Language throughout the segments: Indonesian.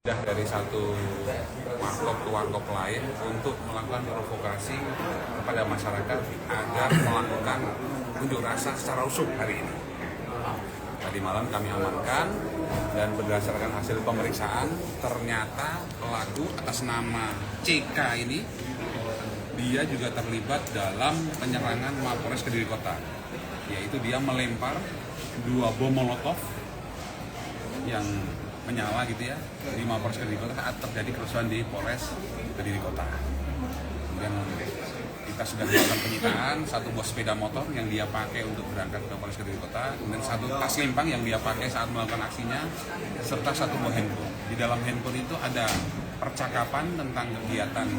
dari satu warkop ke warkop lain untuk melakukan provokasi kepada masyarakat agar melakukan unjuk rasa secara rusuh hari ini. Tadi malam kami amankan dan berdasarkan hasil pemeriksaan ternyata pelaku atas nama CK ini dia juga terlibat dalam penyerangan Mapolres Kediri Kota, yaitu dia melempar 2 bom molotov yang menyala gitu ya di Mapolres Kediri Kota saat terjadi kerusuhan di Polres Kediri Kota. Kemudian kita sudah melakukan penyitaan 1 buah sepeda motor yang dia pakai untuk berangkat ke Polres Kediri Kota, kemudian 1 tas limpang yang dia pakai saat melakukan aksinya, serta 1 buah handphone. Di dalam handphone itu ada percakapan tentang kegiatan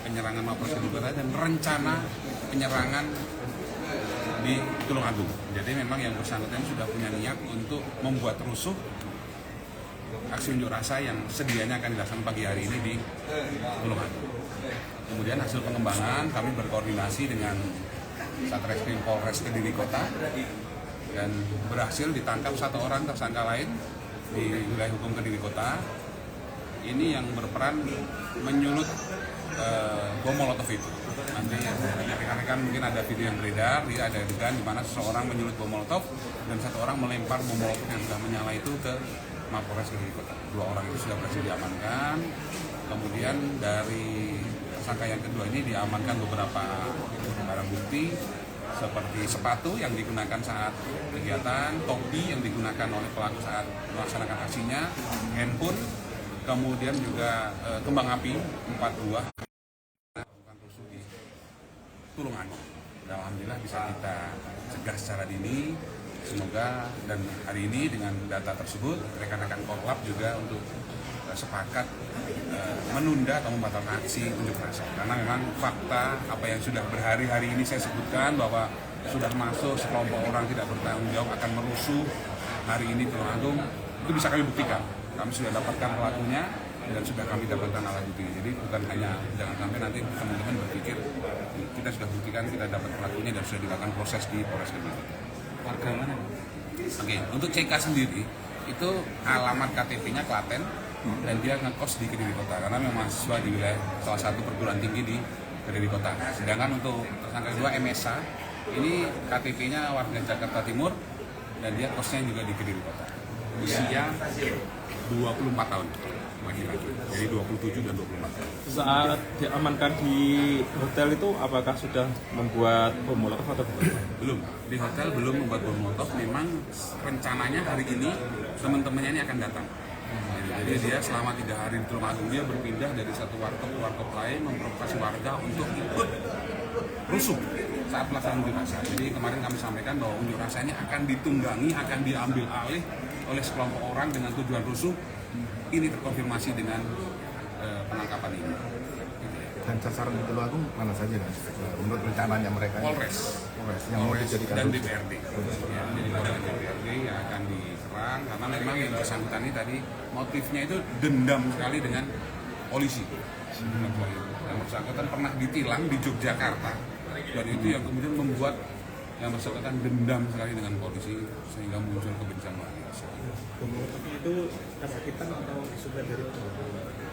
penyerangan Mapolres Kediri Kota dan rencana penyerangan di Tulungagung. Jadi memang yang bersangkutan sudah punya niat untuk membuat rusuh aksi unjuk rasa yang sedianya akan dilaksanakan pagi hari ini di Tulungagung. Kemudian hasil pengembangan kami berkoordinasi dengan Satreskrim Polres Kediri Kota dan berhasil ditangkap 1 orang tersangka lain di wilayah hukum Kediri Kota. Ini yang berperan menyulut bom molotov itu. Nanti rekan-rekan mungkin ada video yang beredar, dia ada adegan di mana seseorang menyulut bom molotov dan 1 orang melempar bom molotov yang sudah menyala itu ke Mapolres Kediri Kota. 2 orang itu sudah berhasil diamankan. Kemudian dari tersangka yang kedua ini diamankan beberapa barang bukti seperti sepatu yang digunakan saat kegiatan, topi yang digunakan oleh pelaku saat melaksanakan aksinya, handphone, kemudian juga kembang api 4 buah rusuh di Tulungagung. Alhamdulillah bisa kita cegah secara dini. Semoga dan hari ini dengan data tersebut rekan-rekan Korlap juga untuk sepakat menunda atau membatalkan aksi unjuk rasa. Karena memang fakta apa yang sudah berhari-hari ini saya sebutkan bahwa sudah masuk sekelompok orang tidak bertanggung jawab akan merusuh hari ini Tulungagung, itu bisa kami buktikan. Kami sudah dapatkan pelakunya dan sudah kami dapatkan alat bukti. Jadi bukan hanya jangan sampai nanti teman-teman berpikir kita sudah buktikan, kita dapat pelakunya dan sudah dilakukan proses di Polres Kediri Kota. Warga mana? Oke, untuk CK sendiri itu alamat KTP-nya Klaten dan dia ngekos di Kediri Kota karena memang mahasiswa di wilayah salah satu perguruan tinggi di Kediri Kota. Sedangkan untuk tersangka kedua MSA ini KTP-nya warga Jakarta Timur dan dia kosnya juga di Kediri Kota. Usia 24 tahun laki-laki, jadi 27 dan 24 tahun. Saat diamankan di hotel itu apakah sudah membuat bom molotov atau bukan? Belum, di hotel belum membuat bom molotov. Memang rencananya hari ini teman-temannya ini akan datang. Jadi dia selama 3 hari di Tulungagung dia berpindah dari satu warkop ke warkop lain memprovokasi warga untuk ikut rusuh saat pelaksanaan unjuk rasa. Jadi kemarin kami sampaikan bahwa unjuk rasa ini akan ditunggangi, akan diambil alih oleh sekelompok orang dengan tujuan rusuh. Ini terkonfirmasi dengan penangkapan ini. Dan sasaran di Tulungagung mana saja kan? Menurut rencananya mereka? Polres yang mau dijadikan dan DPRD. Ya, jadi pada DPRD yang akan diserang karena memang yang bersangkutan ini tadi motifnya itu dendam sekali dengan polisi. Yang bersangkutan pernah ditilang di Yogyakarta dan itu yang kemudian membuat yang bersangkutan dendam sekali dengan polisi sehingga muncul kebencian luar biasa. Bom molotov itu rakitan atau disuplai dari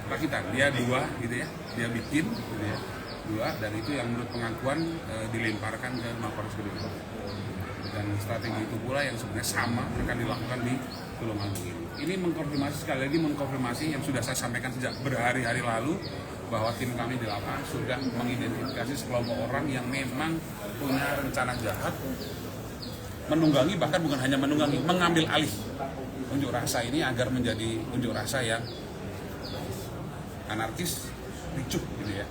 Rakitan, dia 2 gitu ya, dia bikin gitu ya, 2 dan itu yang menurut pengakuan dilemparkan ke Mapolres Kediri Kota. Dan strategi itu pula yang sebenarnya sama akan dilakukan di Tulungagung ini. Ini mengkonfirmasi sekali lagi mengkonfirmasi yang sudah saya sampaikan sejak berhari-hari lalu bahwa tim kami di lapangan sudah mengidentifikasi sekelompok orang yang memang punya rencana jahat menunggangi, bahkan bukan hanya menunggangi, mengambil alih unjuk rasa ini agar menjadi unjuk rasa yang anarkis, ricuh gitu ya.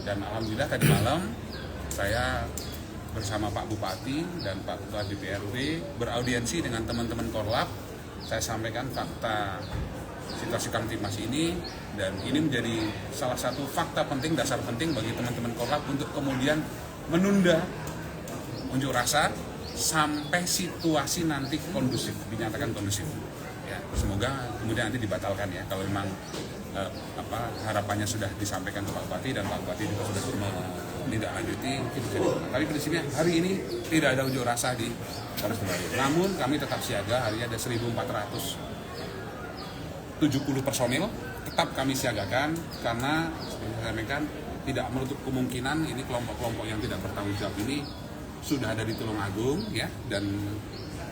Dan alhamdulillah tadi malam saya bersama Pak Bupati dan Pak Ketua DPRD beraudiensi dengan teman-teman Korlap. Saya sampaikan fakta situasi Kamtibmas ini dan ini menjadi salah satu fakta penting, dasar penting bagi teman-teman Korlap untuk kemudian menunda unjuk rasa sampai situasi nanti kondusif, dinyatakan kondusif. Ya, semoga kemudian nanti dibatalkan ya kalau memang harapannya sudah disampaikan ke Pak Bupati dan Pak Bupati juga sudah menindaklanjuti. Tapi prinsipnya hari ini tidak ada unjuk rasa di Polres Tulungagung. Namun kami tetap siaga, hari ini ada 1.400 70 personil tetap kami siagakan karena seperti saya sampaikan tidak menutup kemungkinan ini kelompok-kelompok yang tidak bertanggung jawab ini sudah ada di Tulungagung ya, dan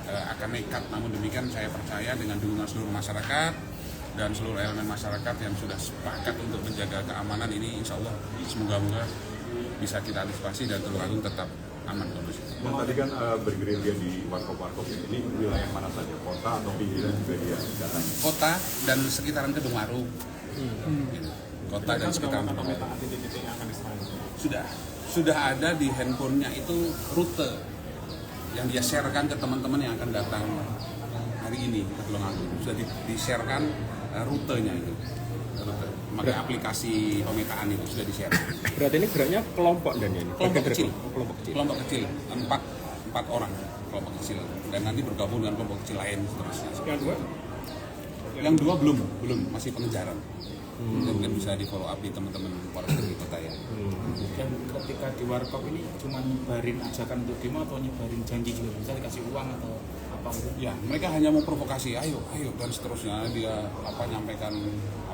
akan nekat. Namun demikian saya percaya dengan dukungan seluruh masyarakat dan seluruh elemen masyarakat yang sudah sepakat untuk menjaga keamanan ini, insya Allah semoga-moga bisa kita antisipasi dan Tulungagung tetap aman kondusif. Dan tadi kan bergerilya di warkop-warkop ini wilayah mana saja, kota atau pinggiran juga dia datang? Kota dan sekitaran Kedung Waru. Gitu. Kota dan sekitaran Kedung Waru. Sudah ada di handphonenya itu rute yang dia sharekan ke teman-teman yang akan datang hari ini ke Tulungagung. Sudah di-sharekan rutenya itu. Rute. Memakai aplikasi pemetaan itu sudah di-share. Berarti ini geraknya kelompok dan ini? Kelompok kecil. Kelompok kecil. 4 orang kelompok kecil, dan nanti bergabung dengan kelompok kecil lain seterusnya. Yang dua belum masih pengejaran. Mungkin bisa di follow up di teman-teman Polres di kota ya. Dan ketika di warkop ini cuma nyebarin ajakan untuk demo atau nyebarin janji juga, bisa dikasih uang atau apa gitu? Ya, mereka hanya mau provokasi, ayo dan seterusnya. Dia nyampaikan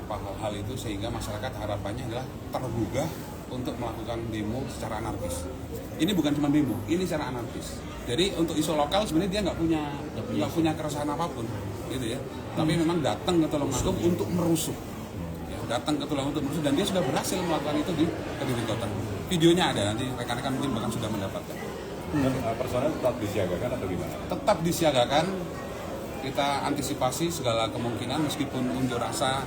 hal-hal itu sehingga masyarakat harapannya adalah tergugah untuk melakukan demo secara anarkis. Ini bukan cuma demo, ini secara anarkis. Jadi untuk isu lokal sebenarnya dia nggak punya keresahan apapun, gitu ya. Tapi memang datang ke Tulungagung untuk merusuh. Ya, datang ke Tulungagung untuk merusuh, dan dia sudah berhasil melakukan itu di Kediri Kota. Videonya ada, nanti rekan-rekan mungkin bahkan sudah mendapatkan. Dan personel tetap disiagakan atau gimana? Tetap disiagakan. Kita antisipasi segala kemungkinan meskipun unjuk rasa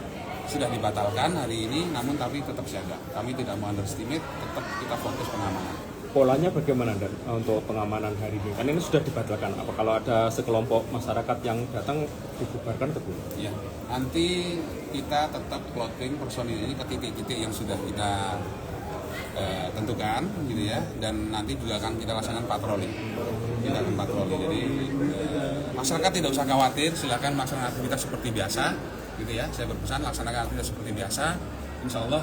sudah dibatalkan hari ini, namun tapi tetap siaga. Kami tidak mau underestimate, tetap kita fokus pengamanan. Polanya bagaimana dan untuk pengamanan hari ini? Kan ini sudah dibatalkan. Apa kalau ada sekelompok masyarakat yang datang dibubarkan ke dulu? Ya, nanti kita tetap plotting personil ini ke titik-titik yang sudah kita tentukan, gitu ya. Dan nanti juga akan kita laksanakan patroli. Kita akan patroli. Jadi masyarakat tidak usah khawatir, silakan melaksanakan aktivitas seperti biasa. Gitu ya, saya berpesan laksanakan aktivitas seperti biasa. Insya Allah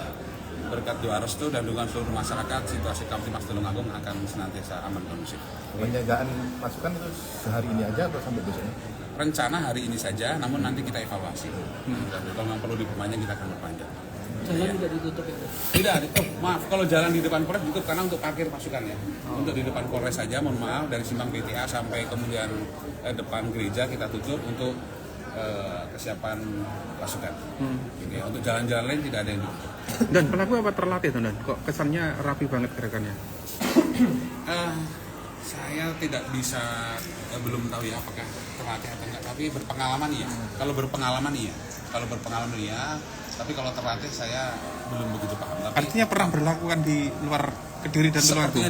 berkat doa restu dan dukungan seluruh masyarakat, situasi Kamtibmas Tulungagung akan senantiasa aman kondusif. Penjagaan pasukan itu sehari ini aja atau sampai besok? Rencana hari ini saja, namun nanti kita evaluasi. Dan kalau memang perlu diperpanjang, kita akan perpanjang. Jalan tidak ditutup itu? Tidak, maaf, kalau jalan di depan Polres ditutup karena untuk parkir pasukan ya. Untuk di depan Polres saja, mohon maaf, dari simpang PTA sampai kemudian depan gereja kita tutup untuk kesiapan pasukan. Gitu ya. Untuk jalan-jalan lain tidak ada yang ditutup. Dan pelaku apa terlatih tuh, Dan? Kok kesannya rapi banget gerakannya? Saya tidak bisa, belum tahu ya apakah terlatih atau enggak, tapi berpengalaman iya. Kalau berpengalaman iya, tapi kalau terlatih saya belum begitu paham. Tapi Artinya pernah berlakukan di luar Kediri dan Tulungagung?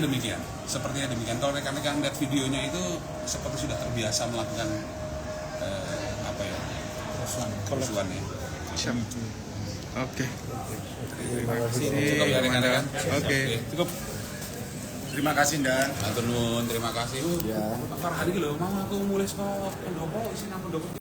Sepertinya demikian. Kalau rekan-rekan lihat videonya itu seperti sudah terbiasa melakukan kerusuhan ya. Siap. Oke. Terima kasih. Cukup ya rekan-rekan. Oke. Cukup. Terima kasih, Dan. Matur nuwun, terima kasih. Ya. Pak Farhadi lho, mau aku mulai saka pendopo isi nang pendopo.